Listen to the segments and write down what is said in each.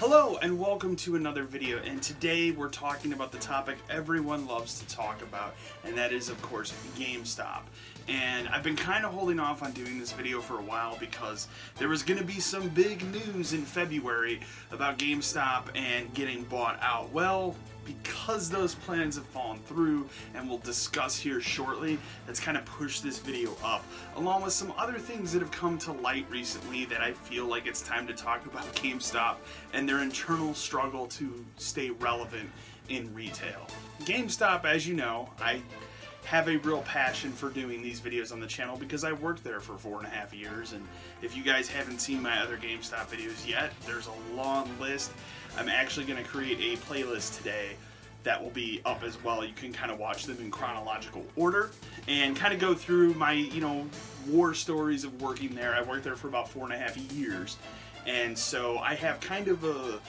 Hello and welcome to another video, and today we're talking about the topic everyone loves to talk about, and that is of course GameStop. And I've been kind of holding off on doing this video for a while because there was going to be some big news in February about GameStop and getting bought out. Well, because those plans have fallen through, and we'll discuss here shortly, that's kind of pushed this video up, along with some other things that have come to light recently that I feel like it's time to talk about GameStop and their internal struggle to stay relevant in retail. GameStop, as you know, I have a real passion for doing these videos on the channel because I worked there for 4.5 years, and if you guys haven't seen my other GameStop videos yet, there's a long list. I'm actually going to create a playlist today that will be up as well. You can kind of watch them in chronological order and kind of go through my, war stories of working there. I worked there for about 4.5 years, and so I have kind of a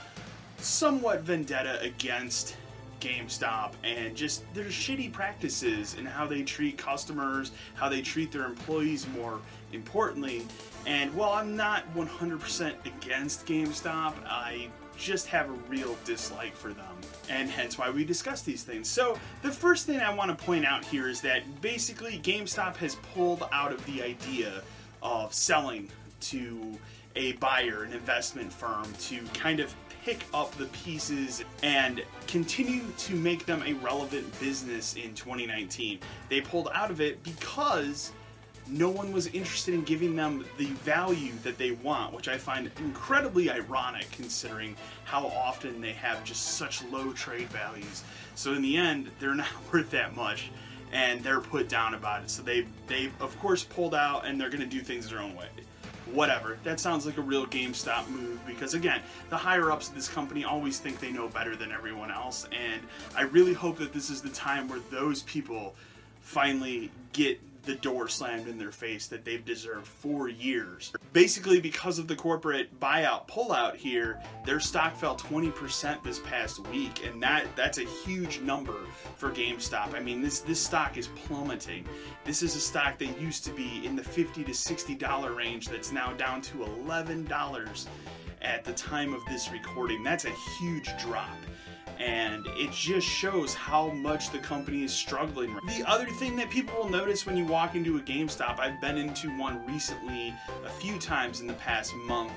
somewhat vendetta against GameStop and just their shitty practices and how they treat customers, how they treat their employees more importantly. And while I'm not 100% against GameStop, I just have a real dislike for them, and hence why we discuss these things. So the first thing I want to point out here is that basically GameStop has pulled out of the idea of selling to a buyer, an investment firm, to kind of pick up the pieces and continue to make them a relevant business in 2019. They pulled out of it because no one was interested in giving them the value that they want, which I find incredibly ironic considering how often they have just such low trade values. So in the end, they're not worth that much, and they're put down about it. So they of course pulled out, and they're going to do things their own way. Whatever. That sounds like a real GameStop move because, again, the higher-ups of this company always think they know better than everyone else, and I really hope that this is the time where those people finally get the door slammed in their face that they've deserved for years. Basically, because of the corporate buyout pullout here, their stock fell 20% this past week, and that's a huge number for GameStop. I mean, this stock is plummeting. This is a stock that used to be in the $50 to $60 range that's now down to $11 at the time of this recording. That's a huge drop, and it just shows how much the company is struggling. The other thing that people will notice when you walk into a GameStop, I've been into one recently a few times in the past month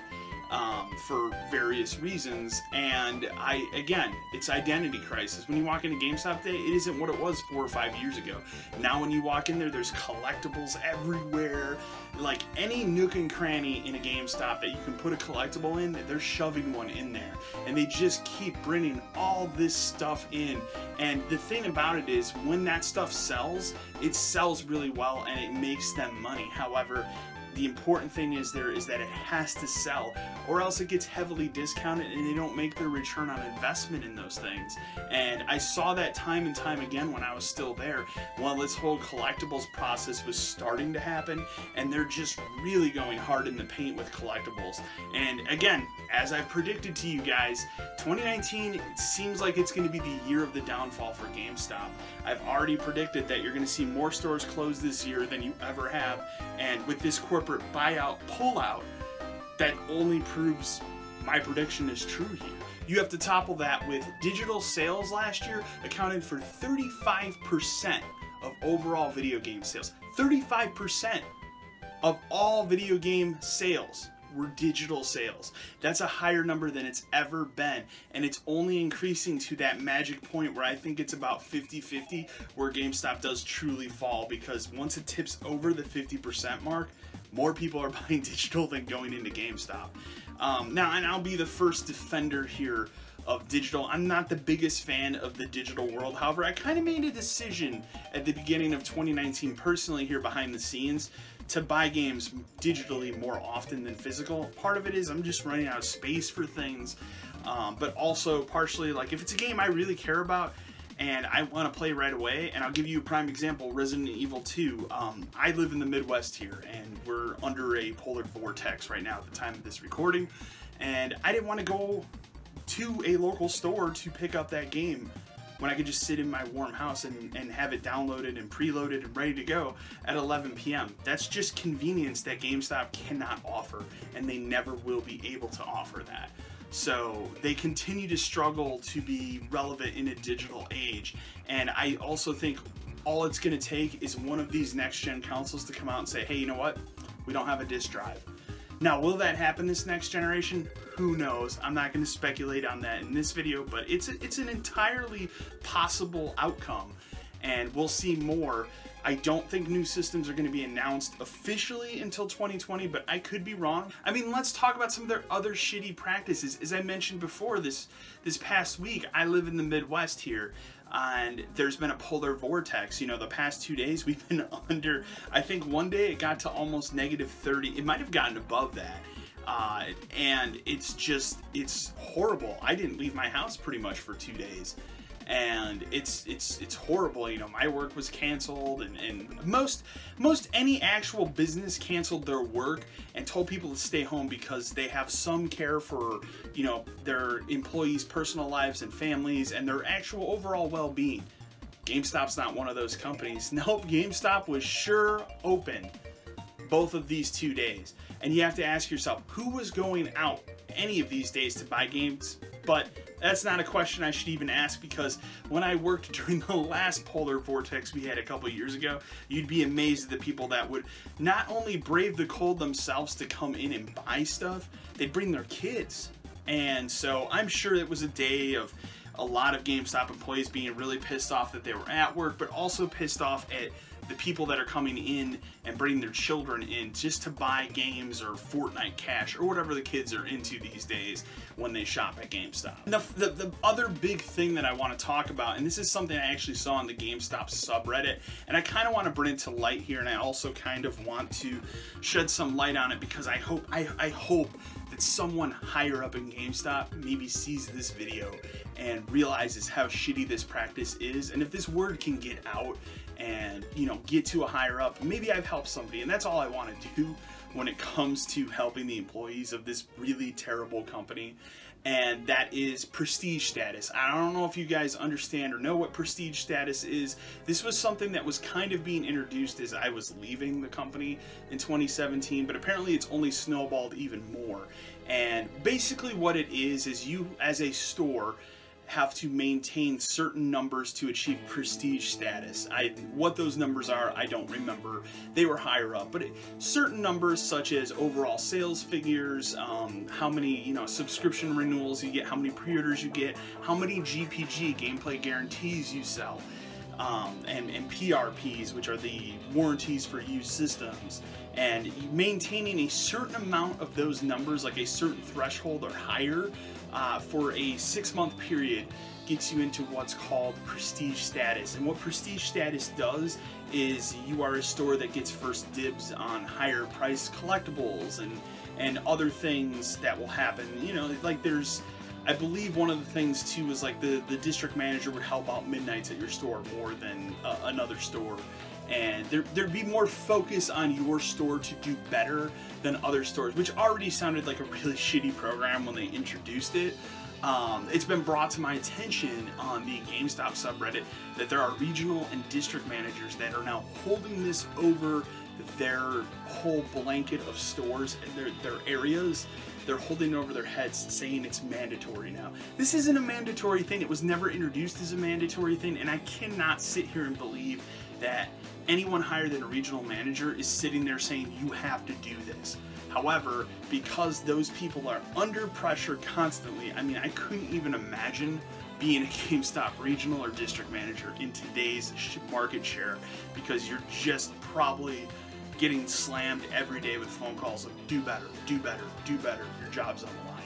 for various reasons, and again, it's identity crisis. When you walk into GameStop today, it isn't what it was 4 or 5 years ago. Now when you walk in there, there's collectibles everywhere. Like any nook and cranny in a GameStop that you can put a collectible in, they're shoving one in there. And they just keep bringing all this stuff in. And the thing about it is, when that stuff sells, it sells really well and it makes them money. However, the important thing is that it has to sell, or else it gets heavily discounted and they don't make their return on investment in those things. And I saw that time and time again when I was still there, while this whole collectibles process was starting to happen, and they're just really going hard in the paint with collectibles. And again, as I've predicted to you guys, 2019, it seems like it's going to be the year of the downfall for GameStop. I've already predicted that you're going to see more stores close this year than you ever have, and with this corporate buyout pullout, that only proves my prediction is true here. You have to topple that with digital sales last year accounted for 35% of overall video game sales. 35% of all video game sales were digital sales. That's a higher number than it's ever been, and it's only increasing to that magic point where I think it's about 50-50 where GameStop does truly fall, because once it tips over the 50% mark, more people are buying digital than going into GameStop. Now, and I'll be the first defender here of digital. I'm not the biggest fan of the digital world. However, I kind of made a decision at the beginning of 2019 personally here behind the scenes to buy games digitally more often than physical. Part of it is I'm just running out of space for things, but also partially, like, if it's a game I really care about and I want to play right away, and I'll give you a prime example, Resident Evil 2. I live in the Midwest here, and we're under a polar vortex right now at the time of this recording, and I didn't want to go to a local store to pick up that game when I could just sit in my warm house and have it downloaded and preloaded and ready to go at 11 p.m. That's just convenience that GameStop cannot offer, and they never will be able to offer that. So they continue to struggle to be relevant in a digital age. And I also think all it's going to take is one of these next-gen consoles to come out and say, hey, you know what? We don't have a disc drive. Now, will that happen this next generation? Who knows? I'm not going to speculate on that in this video, but it's an entirely possible outcome, and we'll see more. I don't think new systems are going to be announced officially until 2020, but I could be wrong. I mean, let's talk about some of their other shitty practices. As I mentioned before, this past week, I live in the Midwest here, and there's been a polar vortex. You know, the past 2 days we've been under, I think one day it got to almost -30. It might have gotten above that. And it's horrible. I didn't leave my house pretty much for 2 days. And it's horrible. You know, my work was canceled, and most any actual business canceled their work and told people to stay home because they have some care for, you know, their employees' personal lives and families and their actual overall well-being. GameStop's not one of those companies. Nope, GameStop was sure open both of these 2 days. And you have to ask yourself, who was going out any of these days to buy games? But that's not a question I should even ask, because when I worked during the last polar vortex we had a couple years ago, you'd be amazed at the people that would not only brave the cold themselves to come in and buy stuff, they'd bring their kids. And so I'm sure it was a day of a lot of GameStop employees being really pissed off that they were at work, but also pissed off at the people that are coming in and bringing their children in just to buy games or Fortnite Cash or whatever the kids are into these days when they shop at GameStop. The other big thing that I want to talk about, and this is something I actually saw on the GameStop subreddit, and I kind of want to bring it to light here, and I also kind of want to shed some light on it because I hope that someone higher up in GameStop maybe sees this video and realizes how shitty this practice is. And if this word can get out and, you know, get to a higher up, maybe I've helped somebody. And that's all I want to do when it comes to helping the employees of this really terrible company. And that is prestige status. I don't know if you guys understand or know what prestige status is. This was something that was kind of being introduced as I was leaving the company in 2017, but apparently it's only snowballed even more. And basically what it is you as a store have to maintain certain numbers to achieve prestige status. What those numbers are, I don't remember. They were higher up, but certain numbers such as overall sales figures, how many, you know, subscription renewals you get, how many pre-orders you get, how many GPG, gameplay guarantees, you sell, and PRPs, which are the warranties for used systems. And maintaining a certain amount of those numbers, like a certain threshold or higher, for a 6-month period gets you into what's called prestige status. And what prestige status does is you are a store that gets first dibs on higher priced collectibles and other things that will happen. You know, like I believe one of the things too is like the district manager would help out midnights at your store more than another store. And there'd be more focus on your store to do better than other stores, which already sounded like a really shitty program when they introduced it. It's been brought to my attention on the GameStop subreddit that there are regional and district managers that are now holding this over their whole blanket of stores and their areas. They're holding over their heads saying it's mandatory now. This isn't a mandatory thing. It was never introduced as a mandatory thing, and I cannot sit here and believe that anyone higher than a regional manager is sitting there saying you have to do this. However, because those people are under pressure constantly, I mean, I couldn't even imagine being a GameStop regional or district manager in today's market share, because you're just probably getting slammed every day with phone calls of do better, do better, do better, your job's on the line.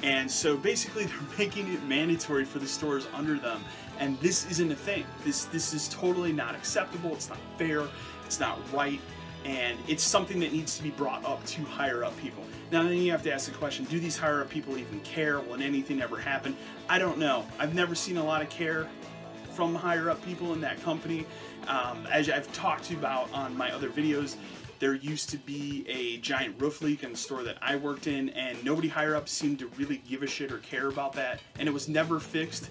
And so basically they're making it mandatory for the stores under them, and this isn't a thing. This is totally not acceptable, it's not fair, it's not right, and it's something that needs to be brought up to higher up people. Now then you have to ask the question, do these higher up people even care? Will anything ever happen? I don't know. I've never seen a lot of care from higher up people in that company. As I've talked about on my other videos, there used to be a giant roof leak in the store that I worked in, and nobody higher up seemed to really give a shit or care about that, and it was never fixed.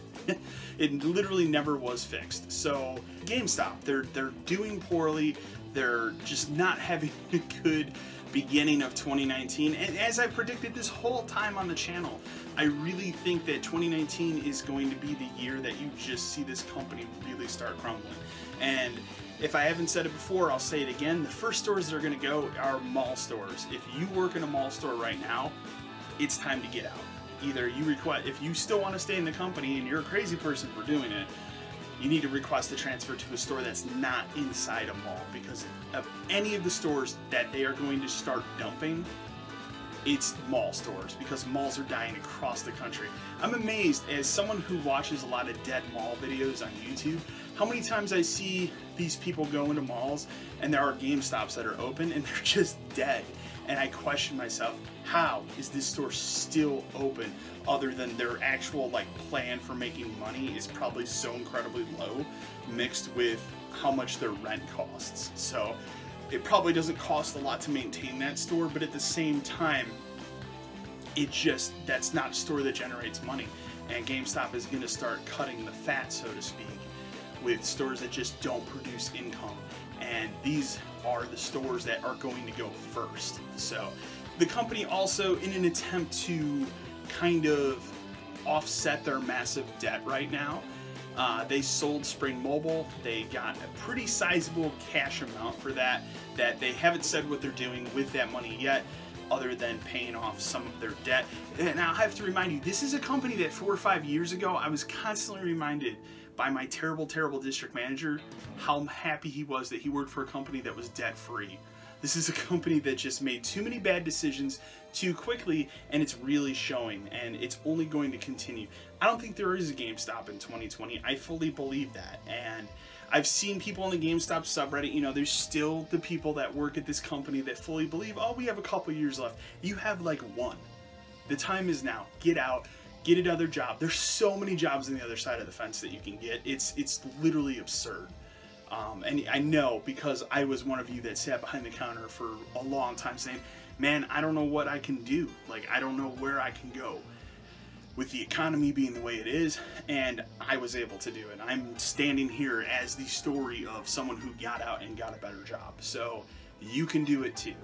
It literally never was fixed. So GameStop, they're doing poorly. They're just not having a good beginning of 2019, and as I predicted this whole time on the channel, I really think that 2019 is going to be the year that you just see this company really start crumbling. And if I haven't said it before, I'll say it again. The first stores that are going to go are mall stores. If you work in a mall store right now, it's time to get out. Either you request, if you still want to stay in the company and you're a crazy person for doing it, you need to request a transfer to a store that's not inside a mall, because of any of the stores that they are going to start dumping, it's mall stores, because malls are dying across the country. I'm amazed, as someone who watches a lot of dead mall videos on YouTube, how many times I see these people go into malls and there are GameStops that are open and they're just dead. And I question myself, how is this store still open, other than their actual plan for making money is probably so incredibly low, mixed with how much their rent costs. So it probably doesn't cost a lot to maintain that store, but at the same time, that's not a store that generates money. And GameStop is going to start cutting the fat, so to speak, with stores that just don't produce income. And these are the stores that are going to go first. So the company also, in an attempt to kind of offset their massive debt right now, they sold Spring Mobile. They got a pretty sizable cash amount for that they haven't said what they're doing with that money yet, other than paying off some of their debt. And now I have to remind you, this is a company that 4 or 5 years ago, I was constantly reminded by my terrible district manager how happy he was that he worked for a company that was debt-free. This is a company that just made too many bad decisions too quickly, and it's really showing, and it's only going to continue. I don't think there is a GameStop in 2020. I fully believe that, and I've seen people on the GameStop subreddit, you know, there's still the people that work at this company that fully believe, oh, we have a couple years left. You have like one. The time is now. Get out. Get another job. There's so many jobs on the other side of the fence that you can get. It's literally absurd. And I know, because I was one of you that sat behind the counter for a long time saying, man, I don't know what I can do. I don't know where I can go with the economy being the way it is, and I was able to do it. I'm standing here as the story of someone who got out and got a better job. So you can do it too.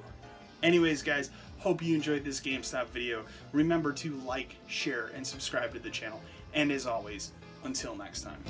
Anyways, guys, hope you enjoyed this GameStop video. Remember to like, share, and subscribe to the channel. And as always, until next time.